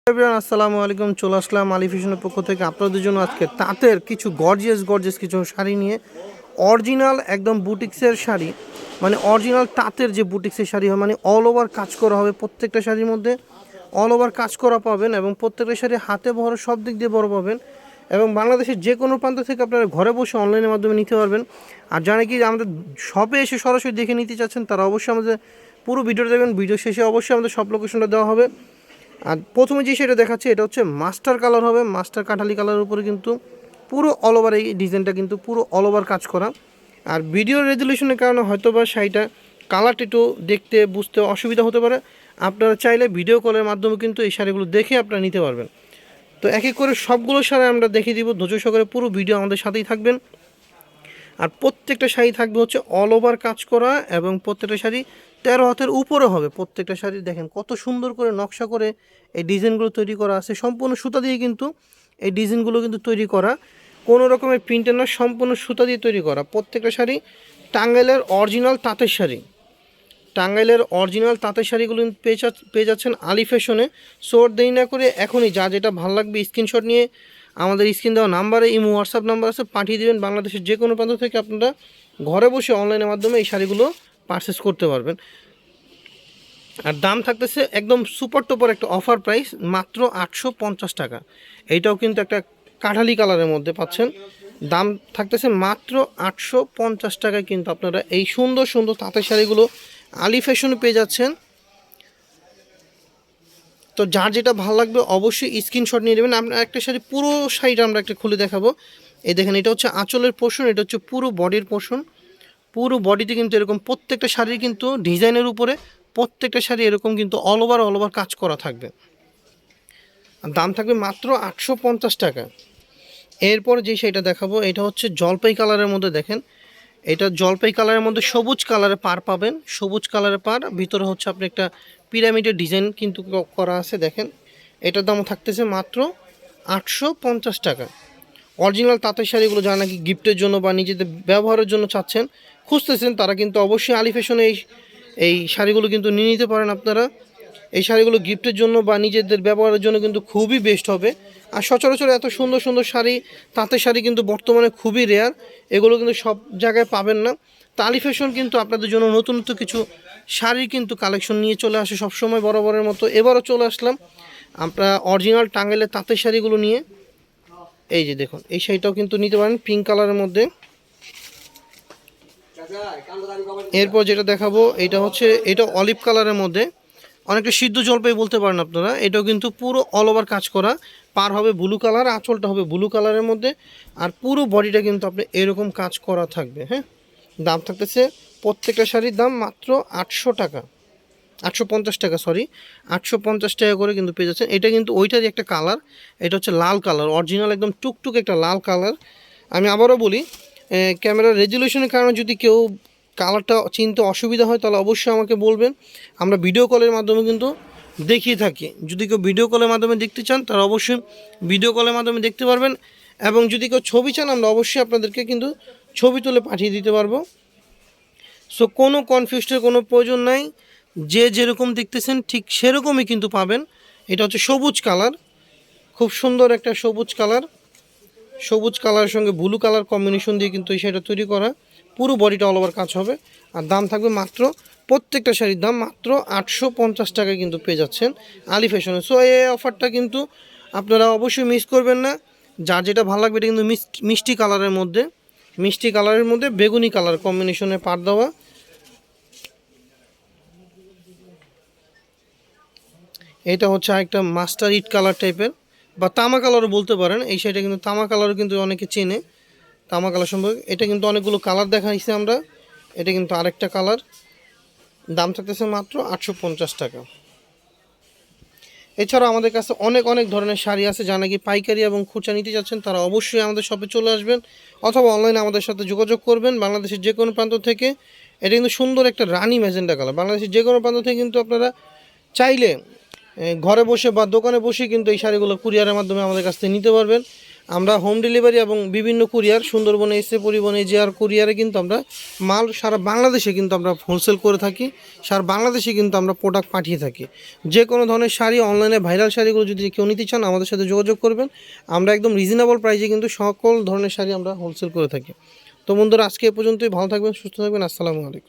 Everyone আসসালামু আলাইকুম। চলে আসলাম আলী ফ্যাশনের পক্ষ থেকে আপনাদের জন্য আজকে তাঁতের কিছু গর্জিয়াস কিছু শাড়ি নিয়ে। অরিজিনাল একদম বুটিক্সের শাড়ি, মানে অরিজিনাল তাঁতের যে বুটিক্সের শাড়ি হয়, মানে অল ওভার কাজ করা হবে প্রত্যেকটা শাড়ির মধ্যে। অল ওভার কাজ করা পাবেন এবং প্রত্যেকটা শাড়ি হাতে বড়, সব দিক দিয়ে বড় পাবেন এবং বাংলাদেশের যে কোনো প্রান্ত থেকে আপনারা ঘরে বসে অনলাইনের মাধ্যমে নিতে পারবেন। আর যারা কি আমাদের শপে এসে সরাসরি দেখে নিতে চাচ্ছেন তারা অবশ্যই আমাদের পুরো ভিডিওটা দেখবেন। ভিডিও শেষে অবশ্যই আমাদের সব লোকেশনটা দেওয়া হবে। আর প্রথমে যে সেটা দেখাচ্ছে এটা হচ্ছে মাস্টার কালার হবে, মাস্টার কাঠালি কালারের উপরে কিন্তু পুরো অল ওভার এই ডিজাইনটা কিন্তু পুরো অল ওভার কাজ করা। আর ভিডিও রেজলিউশনের কারণে হয়তো বা শাড়িটা কালারটা একটু দেখতে বুঝতে অসুবিধা হতে পারে। আপনারা চাইলে ভিডিও কলের মাধ্যমে কিন্তু এই শাড়িগুলো দেখে আপনারা নিতে পারবেন। তো এক এক করে সবগুলো শাড়ি আমরা দেখিয়ে দিব, ধৈর্য সহকারে পুরো ভিডিও আমাদের সাথেই থাকবেন। আর প্রত্যেকটা শাড়ি থাকবে হচ্ছে অল ওভার কাজ করা এবং প্রত্যেকটা শাড়ি 13 হাতের উপরে হবে। প্রত্যেকটা শাড়ি দেখেন কত সুন্দর করে নকশা করে এই ডিজাইনগুলো তৈরি করা আছে। সম্পূর্ণ সুতা দিয়ে কিন্তু এই ডিজাইনগুলো কিন্তু তৈরি করা, কোনো রকমের প্রিন্টের না, সম্পূর্ণ সুতা দিয়ে তৈরি করা। প্রত্যেকটা শাড়ি টাঙ্গাইলের অরিজিনাল তাঁতের শাড়ি, টাঙ্গাইলের অরিজিনাল তাঁতের শাড়িগুলো পেয়ে যাচ্ছেন আলী ফ্যাশনে। শর্ট দেরি না করে এখনই যা যেটা ভালো লাগবে স্ক্রিনশট নিয়ে আমাদের স্ক্রিন দেওয়া নাম্বারে, ইমো হোয়াটসঅ্যাপ নাম্বার আছে, পাঠিয়ে দেবেন। বাংলাদেশের যে কোনো প্রান্ত থেকে আপনারা ঘরে বসে অনলাইনের মাধ্যমে এই শাড়িগুলো পারচেস করতে পারবেন। আর দাম থাকতেছে একদম সুপার টুপার একটা অফার প্রাইস, মাত্র 850 টাকা। এইটাও কিন্তু একটা কাঠালি কালারের মধ্যে পাচ্ছেন। দাম থাকতেছে মাত্র 850 টাকায় কিন্তু আপনারা এই সুন্দর সুন্দর তাঁতের শাড়িগুলো আলী ফ্যাশনে পেয়ে যাচ্ছেন। তো যার যেটা ভালো লাগবে অবশ্যই স্ক্রিনশট নিয়ে নেবেন। আপনার একটা শাড়ি, পুরো শাড়িটা আমরা একটা খুলে দেখাবো। এই দেখেন, এটা হচ্ছে আঁচলের পোর্শন, এটা হচ্ছে পুরো বডির পোর্শন। পুরো বডিতে কিন্তু এরকম প্রত্যেকটা শাড়ির কিন্তু ডিজাইনের উপরে প্রত্যেকটা শাড়ি এরকম কিন্তু অল ওভার কাজ করা থাকবে। দাম থাকবে মাত্র 850 টাকা। এরপর যে শাড়িটা দেখাবো এটা হচ্ছে জলপাই কালারের মধ্যে। দেখেন, এটা জলপাই কালারের মধ্যে সবুজ কালারের পার পাবেন, সবুজ কালারের পার, ভিতরে হচ্ছে আপনি একটা পিরামিডের ডিজাইন কিন্তু করা আছে। দেখেন, এটার দাম থাকতেছে মাত্র 850 টাকা। অরিজিনাল তাঁতের শাড়িগুলো যারা নাকি গিফটের জন্য বা নিজেদের ব্যবহারের জন্য চাচ্ছেন, খুঁজতেছেন, তারা কিন্তু অবশ্যই আলী ফ্যাশনে এই শাড়িগুলো কিন্তু নিয়ে নিতে পারেন আপনারা। এই শাড়িগুলো গিফটের জন্য বা নিজেদের ব্যবহারের জন্য কিন্তু খুবই বেস্ট হবে। আর সচরাচর এত সুন্দর সুন্দর শাড়ি, তাঁতের শাড়ি কিন্তু বর্তমানে খুবই রেয়ার, এগুলো কিন্তু সব জায়গায় পাবেন না। তো আলী ফ্যাশন কিন্তু আপনাদের জন্য নতুন কিছু শাড়ির কিন্তু কালেকশন নিয়ে চলে আসে সবসময় বরাবরের মতো। এবারও চলে আসলাম আমরা অরিজিনাল টাঙ্গাইলের তাঁতের শাড়িগুলো নিয়ে। এই যে দেখুন, এই শাড়িটাও কিন্তু নিতে পারেন পিঙ্ক কালারের মধ্যে। এরপর যেটা দেখাবো এটা হচ্ছে, এটা অলিভ কালারের মধ্যে, অনেকটা সিদ্ধ জলপাই বলতে পারেন আপনারা। এটাও কিন্তু পুরো অল ওভার কাজ করা, পার হবে ব্লু কালার, আঁচলটা হবে ব্লু কালারের মধ্যে, আর পুরো বডিটা কিন্তু আপনি এরকম কাজ করা থাকবে। হ্যাঁ, দাম থাকতেছে প্রত্যেকটা শাড়ির দাম মাত্র 800 টাকা, 850 টাকা, সরি 850 টাকা করে কিন্তু পেয়ে যাচ্ছেন। এটা কিন্তু ওইটারই একটা কালার, এটা হচ্ছে লাল কালার, অরিজিনাল একদম টুকটুক একটা লাল কালার। আমি আবারও বলি, ক্যামেরার রেজলিউশনের কারণে যদি কেউ কালারটা চিনতে অসুবিধা হয় তাহলে অবশ্যই আমাকে বলবেন, আমরা ভিডিও কলের মাধ্যমে কিন্তু দেখিয়ে থাকি। যদি কেউ ভিডিও কলের মাধ্যমে দেখতে চান তারা অবশ্যই ভিডিও কলের মাধ্যমে দেখতে পারবেন, এবং যদি কেউ ছবি চান আমরা অবশ্যই আপনাদেরকে কিন্তু ছবি তুলে পাঠিয়ে দিতে পারবো। সো কোনো কনফিউজের কোনো প্রয়োজন নাই, যে যেরকম দেখতেছেন ঠিক সেরকমই কিন্তু পাবেন। এটা হচ্ছে সবুজ কালার, খুব সুন্দর একটা সবুজ কালার, সবুজ কালারের সঙ্গে ব্লু কালার কম্বিনেশন দিয়ে কিন্তু এই শাড়িটা তৈরি করা, পুরো বডিটা অল ওভার কাজ হবে। আর দাম থাকবে মাত্র, প্রত্যেকটা শাড়ির দাম মাত্র 850 টাকায় কিন্তু পেয়ে যাচ্ছেন আলী ফ্যাশনে। সো এই অফারটা কিন্তু আপনারা অবশ্যই মিস করবেন না। যার যেটা ভালো লাগবে, এটা কিন্তু মিষ্টি কালারের মধ্যে, মিষ্টি কালারের মধ্যে বেগুনি কালার কম্বিনেশনে পার দেওয়া। এটা হচ্ছে আরেকটা মাস্টার ইট কালার টাইপের বা তামা কালারও বলতে পারেন। এই শাড়িটা কিন্তু তামা কালারও কিন্তু অনেকে চেনে, তামা কালার সম্পর্কে। এটা কিন্তু অনেকগুলো কালার দেখাইছি আমরা, এটা কিন্তু আরেকটা কালার। দাম থাকতেছে মাত্র 850 টাকা। এছাড়াও আমাদের কাছে অনেক ধরনের শাড়ি আছে, যা নাকি পাইকারি এবং খুচরা নিতে যাচ্ছেন তারা অবশ্যই আমাদের শপে চলে আসবেন অথবা অনলাইনে আমাদের সাথে যোগাযোগ করবেন বাংলাদেশের যে কোনো প্রান্ত থেকে। এটা কিন্তু সুন্দর একটা রানি ম্যাজেন্ডা কালার, বাংলাদেশের যে কোনো প্রান্ত থেকে কিন্তু আপনারা চাইলে ঘরে বসে বা দোকানে বসে কিন্তু এই শাড়িগুলো কুরিয়ারের মাধ্যমে আমাদের কাছ থেকে নিতে পারবেন। আমরা হোম ডেলিভারি এবং বিভিন্ন কুরিয়ার সুন্দরবনে এসে পরিবহনে যে আর কুরিয়ারে কিন্তু আমরা মাল সারা বাংলাদেশে কিন্তু আমরা হোলসেল করে থাকি, সারা বাংলাদেশে কিন্তু আমরা প্রোডাক্ট পাঠিয়ে থাকি। যে কোনো ধরনের শাড়ি অনলাইনে ভাইরাল শাড়িগুলো যদি কেউ নিতে চান আমাদের সাথে যোগাযোগ করবেন, আমরা একদম রিজনেবল প্রাইসে কিন্তু সকল ধরনের শাড়ি আমরা হোলসেল করে থাকি। তো বন্ধুরা আজকে এ পর্যন্তই, ভালো থাকবেন, সুস্থ থাকবেন, আসসালামু আলাইকুম।